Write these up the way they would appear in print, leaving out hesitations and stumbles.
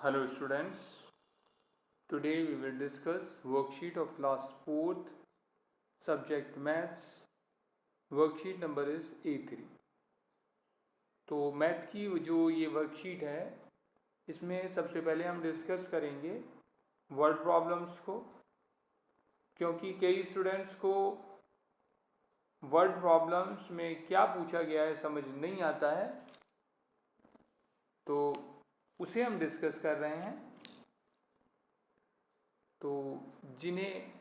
Hello students, today we will discuss worksheet of class 4th subject maths. Worksheet number is A3। तो math की जो ये worksheet है इसमें सबसे पहले हम डिस्कस करेंगे वर्ड प्रॉब्लम्स को, क्योंकि कई स्टूडेंट्स को वर्ड प्रॉब्लम्स में क्या पूछा गया है समझ नहीं आता है, तो उसे हम डिस्कस कर रहे हैं। तो जिन्हें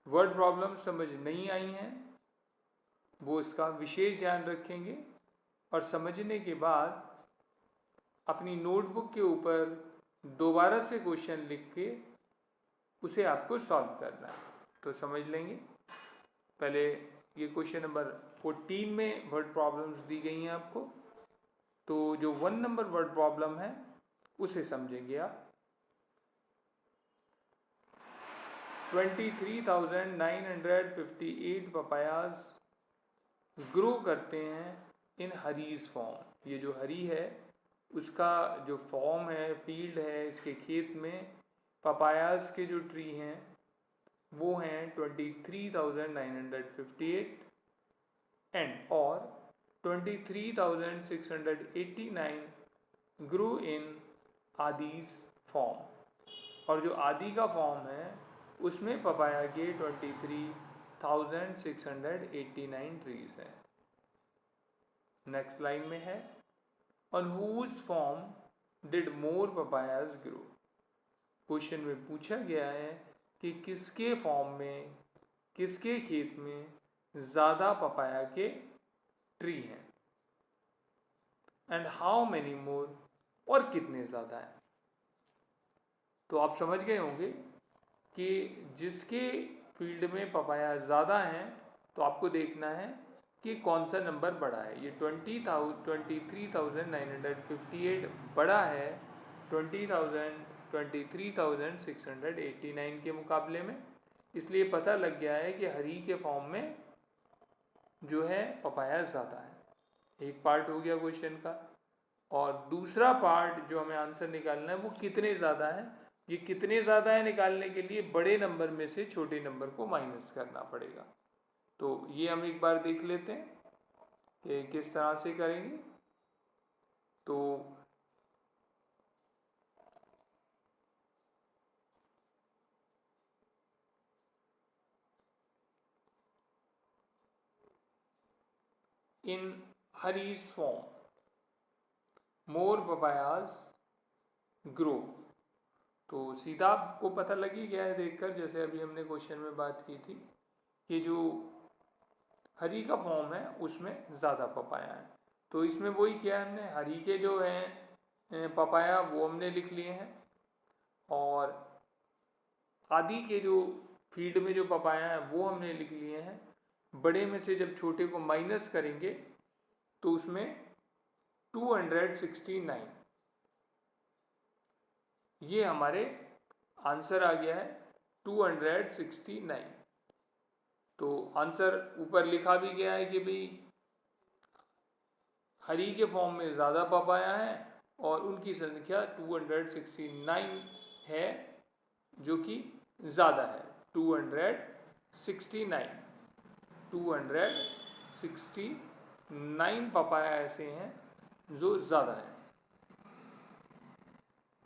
वर्ड प्रॉब्लम समझ नहीं आई हैं वो इसका विशेष ध्यान रखेंगे और समझने के बाद अपनी नोटबुक के ऊपर दोबारा से क्वेश्चन लिख के उसे आपको सॉल्व करना है। तो समझ लेंगे। पहले ये क्वेश्चन नंबर 14 में वर्ड प्रॉब्लम्स दी गई हैं आपको, तो जो 1 नंबर वर्ड प्रॉब्लम है उसे समझेंगे आप। 23,958 पपायाज ग्रो करते हैं इन हरीज फॉर्म। ये जो हरी है उसका जो फॉर्म है, फील्ड है, इसके खेत में पपायाज के जो ट्री हैं वो हैं 23,958 एंड और 23,689 ग्रो इन आदीज फॉर्म। और जो आदि का फॉर्म है उसमें पपाया के 23,689 ट्रीज हैं। नेक्स्ट लाइन में है on whose farm did more papayas grow. Question में पूछा गया है कि किसके फॉर्म में, किसके खेत में ज़्यादा पपाया के ट्री हैं, एंड हाउ मैनी मोर, और कितने ज़्यादा हैं। तो आप समझ गए होंगे कि जिसके फील्ड में पपाया ज़्यादा हैं तो आपको देखना है कि कौन सा नंबर बड़ा है। ये 23,958 बड़ा है 23,689 के मुकाबले में, इसलिए पता लग गया है कि हरी के फॉर्म में जो है पपाया ज़्यादा है। एक पार्ट हो गया क्वेश्चन का। और दूसरा पार्ट जो हमें आंसर निकालना है वो कितने ज़्यादा है। ये कितने ज़्यादा है निकालने के लिए बड़े नंबर में से छोटे नंबर को माइनस करना पड़ेगा। तो ये हम एक बार देख लेते हैं कि किस तरह से करेंगे। तो in Hari's farm more papayas grow, तो सीधा आपको पता लग ही गया है देखकर, जैसे अभी हमने क्वेश्चन में बात की थी कि जो हरी का फॉर्म है उसमें ज़्यादा पपाया है। तो इसमें वही किया हमने, हरी के जो हैं पपाया वो हमने लिख लिए हैं, और आदि के जो फील्ड में जो पपाया है वो हमने लिख लिए हैं। बड़े में से जब छोटे को माइनस करेंगे तो उसमें 269 ये हमारे आंसर आ गया है 269। तो आंसर ऊपर लिखा भी गया है कि भाई हरी के फॉर्म में ज़्यादा पपाया है और उनकी संख्या 269 है, जो कि ज़्यादा है। 269 पपाया ऐसे हैं जो ज़्यादा हैं।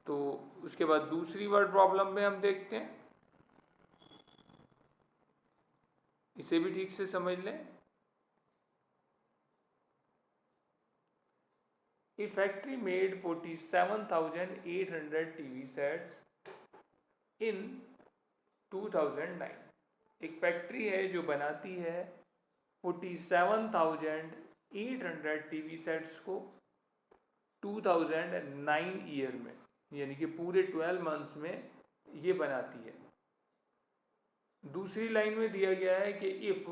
तो उसके बाद दूसरी वर्ड प्रॉब्लम में हम देखते हैं, इसे भी ठीक से समझ लें। A factory made 47,800 TV sets in 2009। एक फैक्ट्री है जो बनाती है 47,800 टीवी सेट्स को 2009 ईयर में, यानी कि पूरे 12 मंथ्स में ये बनाती है। दूसरी लाइन में दिया गया है कि if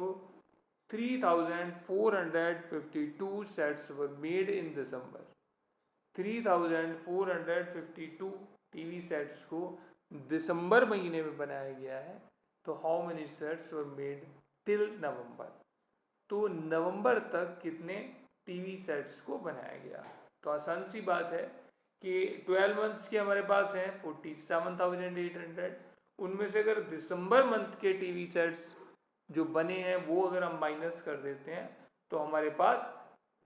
3,452 sets were made in December, 3,452 TV sets को दिसंबर महीने में बनाया गया है, तो how many sets were made till नवंबर। तो नवंबर तक कितने टीवी सेट्स को बनाया गया। तो आसान सी बात है कि 12 मंथ्स के हमारे पास हैं 47,800। उनमें से अगर दिसंबर मंथ के टीवी सेट्स जो बने हैं वो अगर हम माइनस कर देते हैं तो हमारे पास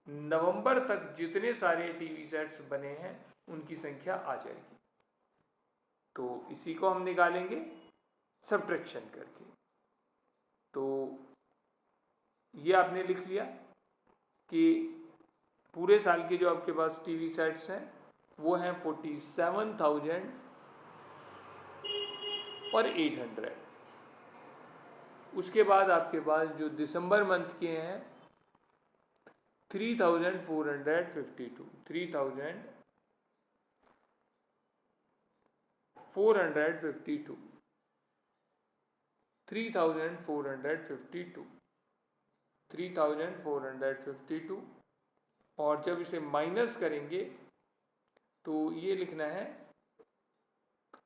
नवंबर तक जितने सारे टीवी सेट्स बने हैं उनकी संख्या आ जाएगी। तो इसी को हम निकालेंगे सब्ट्रैक्शन करके। तो ये आपने लिख लिया कि पूरे साल के जो आपके पास टीवी सेट्स हैं वो हैं 47,800। उसके बाद आपके पास जो दिसंबर मंथ के हैं 3,452 3,452 और जब इसे माइनस करेंगे तो ये लिखना है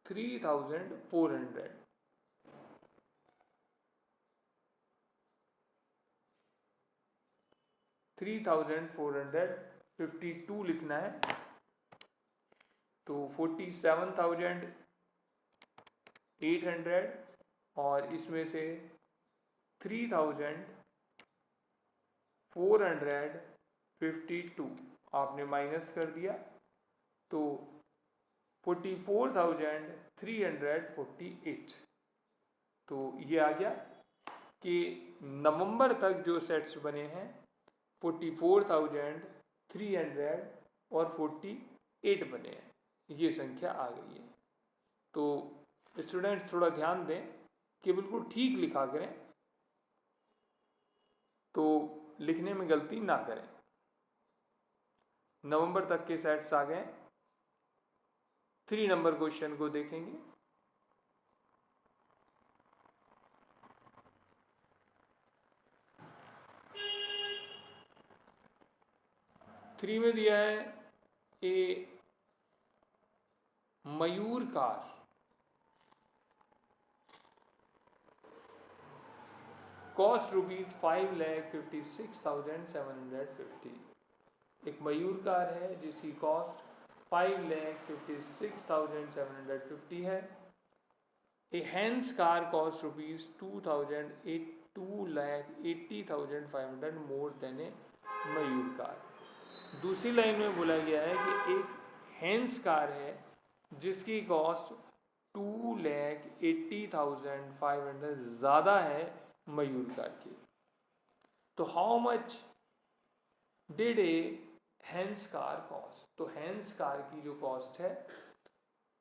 3,400। 3,452 लिखना है। तो 47,800 और इसमें से 3,452 आपने माइनस कर दिया तो 44,348। तो ये आ गया कि नवंबर तक जो सेट्स बने हैं 44,348 बने हैं, ये संख्या आ गई है। तो स्टूडेंट्स थोड़ा ध्यान दें कि बिल्कुल ठीक लिखा करें, तो लिखने में गलती ना करें। नवंबर तक के सेट्स आ गए। 3 नंबर क्वेश्चन को देखेंगे। थ्री में दिया है ए मयूर कार कॉस्ट ₹5,56,750। एक मयूर कार है जिसकी कॉस्ट 5,56,750 है। A Hans car cost ₹2,80,500 more than a Mayur car. दूसरी लाइन में बोला गया है कि एक हैंस कार है जिसकी कॉस्ट 2,80,500 ज़्यादा है मयूर कार की। तो how much did a Hans car cost, तो हैंस कार की जो कॉस्ट है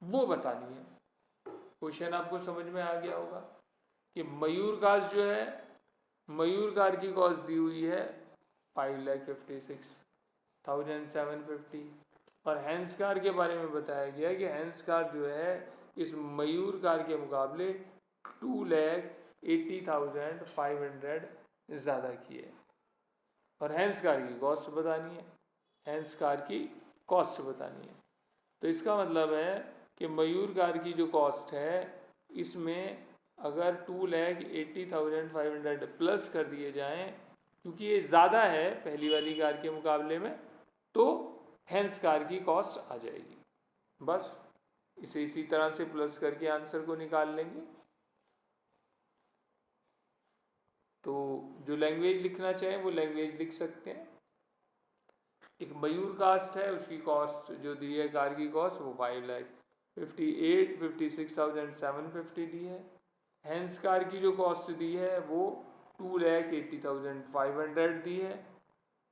वो बतानी है। क्वेश्चन आपको समझ में आ गया होगा कि मयूर कार जो है, मयूर कार की कॉस्ट दी हुई है 5,56,750 और हैंस कार के बारे में बताया गया कि हैंस कार जो है इस मयूर कार के मुकाबले 2,80,500 ज़्यादा की है और हैंस कार की कॉस्ट बतानी है। हैंस कार की कॉस्ट बतानी है। तो इसका मतलब है कि मयूर कार की जो कॉस्ट है इसमें अगर 2,80,500 प्लस कर दिए जाएं, क्योंकि ये ज़्यादा है पहली वाली कार के मुकाबले में, तो हैंस कार की कॉस्ट आ जाएगी। बस इसे इसी तरह से प्लस करके आंसर को निकाल लेंगे। तो जो लैंग्वेज लिखना चाहें वो लैंग्वेज लिख सकते हैं। एक मयूर कास्ट है, उसकी कॉस्ट जो दी है कार की कॉस्ट वो 5,56,750 दी है। हैंस कार की जो कॉस्ट दी है वो 2,80,500 दी है।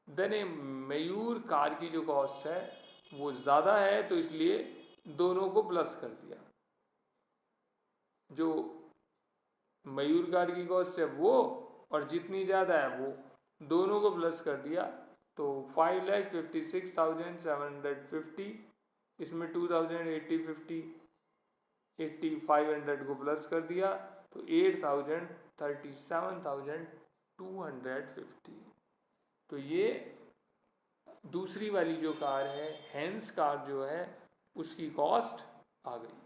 देन ए मयूर कार की जो कॉस्ट है वो ज़्यादा है, तो इसलिए दोनों को प्लस कर दिया। जो मयूर कार की कॉस्ट है वो और जितनी ज़्यादा है वो दोनों को प्लस कर दिया। तो 5,56,750 इसमें 2,080,500 को प्लस कर दिया तो 8,37,250। तो ये दूसरी वाली जो कार है हैंस कार जो है उसकी कॉस्ट आ गई।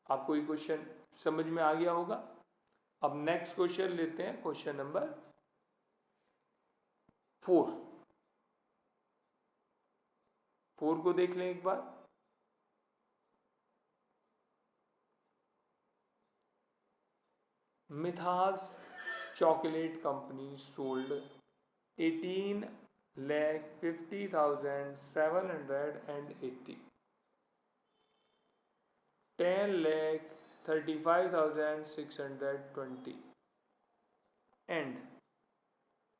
आपको ये क्वेश्चन समझ में आ गया होगा। अब नेक्स्ट क्वेश्चन लेते हैं, क्वेश्चन नंबर 4। 4 को देख लें एक बार। Mithas chocolate company sold 18,50,780, 10,35,620 and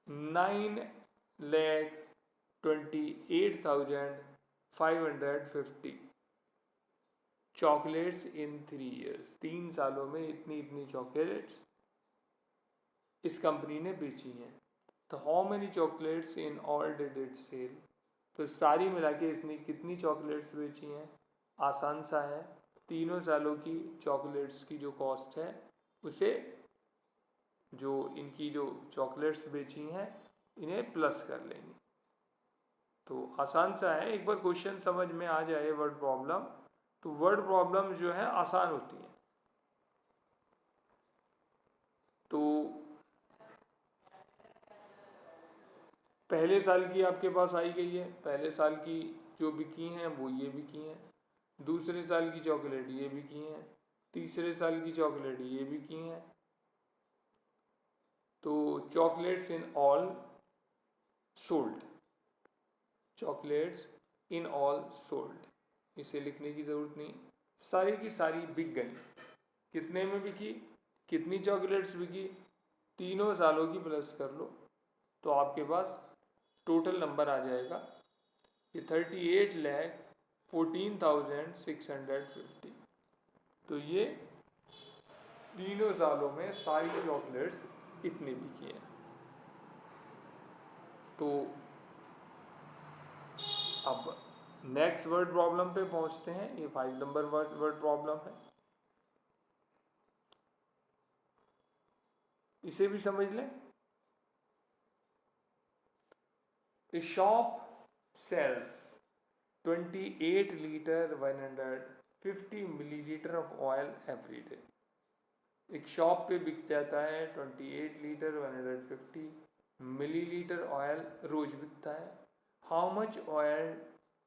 9,28,550 chocolates in 3 years। 3 सालों में इतनी चॉकलेट्स इस कंपनी ने बेची हैं। तो how many chocolates in all did it sell, तो सारी मिला के इसने कितनी चॉकलेट्स बेची हैं। आसान सा है, तीनों सालों की चॉकलेट्स की जो कॉस्ट है उसे जो इनकी जो चॉकलेट्स बेची हैं इन्हें प्लस कर लेंगे। तो आसान सा है, एक बार क्वेश्चन समझ में आ जाए वर्ड प्रॉब्लम, तो वर्ड प्रॉब्लम जो है आसान होती है। तो पहले साल की आपके पास आई गई है, पहले साल की जो बिकी हैं वो ये बिकी हैं, दूसरे साल की चॉकलेट ये बिकी हैं, तीसरे साल की चॉकलेट ये बिकी हैं। तो chocolates in all sold, chocolates in all sold, इसे लिखने की ज़रूरत नहीं, सारी की सारी बिक गई। कितने में बिकी, कितनी चॉकलेट्स बिकी, तीनों सालों की प्लस कर लो तो आपके पास टोटल नंबर आ जाएगा कि 38,14,650। तो ये तीनों सालों में सारी चॉकलेट्स इतनी बिकी हैं। तो अब नेक्स्ट वर्ड प्रॉब्लम पे पहुंचते हैं। ये 5 नंबर वर्ड प्रॉब्लम है, इसे भी समझ लें। A shop sells 28 liter 150 milliliter of oil every day। एक शॉप पे बिक जाता है 28 लीटर 150 मिलीलीटर ऑयल रोज बिकता है। How much oil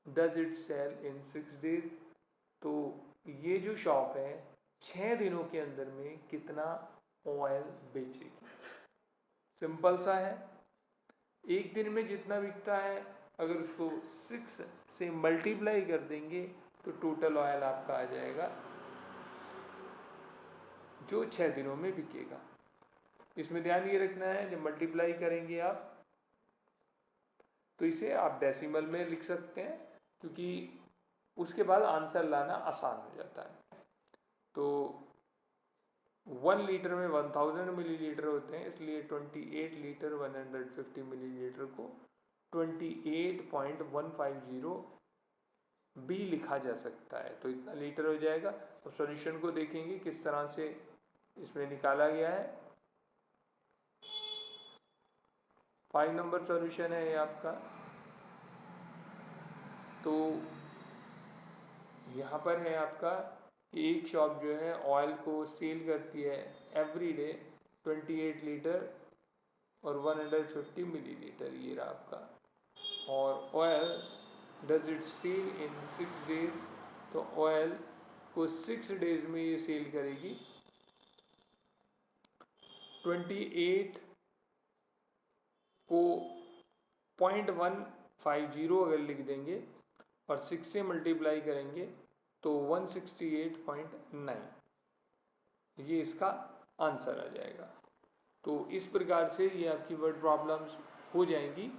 does it sell in 6 days, तो ये जो शॉप है 6 दिनों के अंदर में कितना ऑयल बेचेगी। सिंपल सा है, एक दिन में जितना बिकता है अगर उसको 6 से मल्टीप्लाई कर देंगे तो टोटल ऑयल आपका आ जाएगा जो 6 दिनों में बिकेगा। इसमें ध्यान ये रखना है जब मल्टीप्लाई करेंगे आप तो इसे आप डेसिमल में लिख सकते हैं क्योंकि उसके बाद आंसर लाना आसान हो जाता है। तो 1 लीटर में 1000 मिलीलीटर होते हैं, इसलिए 28 लीटर 150 मिलीलीटर को 28.150 भी लिखा जा सकता है। तो इतना लीटर हो जाएगा। अब सॉल्यूशन को देखेंगे किस तरह से इसमें निकाला गया है। 5 नंबर सॉल्यूशन है ये आपका। तो यहाँ पर है आपका एक शॉप जो है ऑयल को सेल करती है एवरी डे 28 लीटर और 150 मिलीलीटर, ये रहा आपका। और oil does it sell in 6 days, तो ऑयल को 6 days में ये सेल करेगी। 28 को 0.150 अगर लिख देंगे और 6 से मल्टीप्लाई करेंगे तो 168.9, ये इसका आंसर आ जाएगा। तो इस प्रकार से ये आपकी वर्ड प्रॉब्लम्स हो जाएंगी।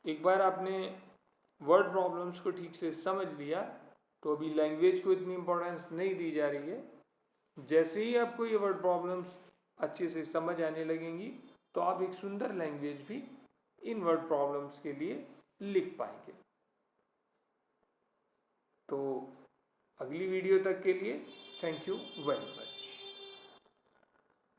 एक बार आपने वर्ड प्रॉब्लम्स को ठीक से समझ लिया तो अभी लैंग्वेज को इतनी इम्पोर्टेंस नहीं दी जा रही है। जैसे ही आपको ये वर्ड प्रॉब्लम्स अच्छे से समझ आने लगेंगी तो आप एक सुंदर लैंग्वेज भी इन वर्ड प्रॉब्लम्स के लिए लिख पाएंगे। तो अगली वीडियो तक के लिए थैंक यू वेरी मच।